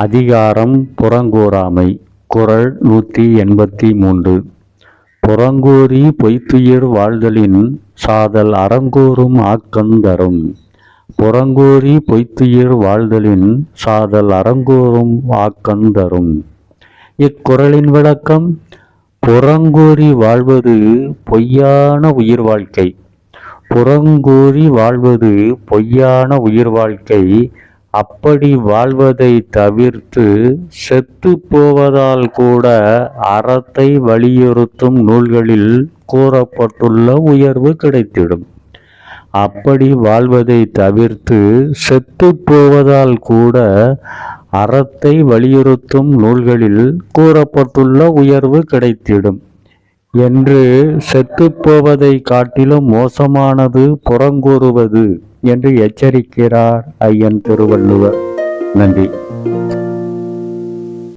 அதிகாரம் புறங்கூறாமை. குறள் 183. புறங்கூறி பொய்த்துயிர் வாழ்தலின் சாதல் அறங்கூறும் ஆக்கந்தரும். புறங்கூறி பொய்த்துயிர் வாழ்தலின் சாதல் அறங்கூறும் ஆக்கந்தரும். இக்குறளின் விளக்கம்: புறங்கூறி வாழ்வது பொய்யான உயிர் வாழ்க்கை. புறங்கூறி வாழ்வது பொய்யான உயிர் வாழ்க்கை. அப்படி வாழ்வதை தவிர்த்து செத்து போவதால் கூட அறத்தை வலியுறுத்தும் நூல்களில் கூறப்பட்டுள்ள உயர்வு கிடைத்திடும். அப்படி வாழ்வதை தவிர்த்து செத்து போவதால் கூட அறத்தை வலியுறுத்தும் நூல்களில் கூறப்பட்டுள்ள உயர்வு கிடைத்திடும் என்று செத்து போவதை காட்டிலும் மோசமானது புறங்கூறுவது என்று எச்சரிக்கிறார் ஐயன் திருவள்ளுவர். நன்றி.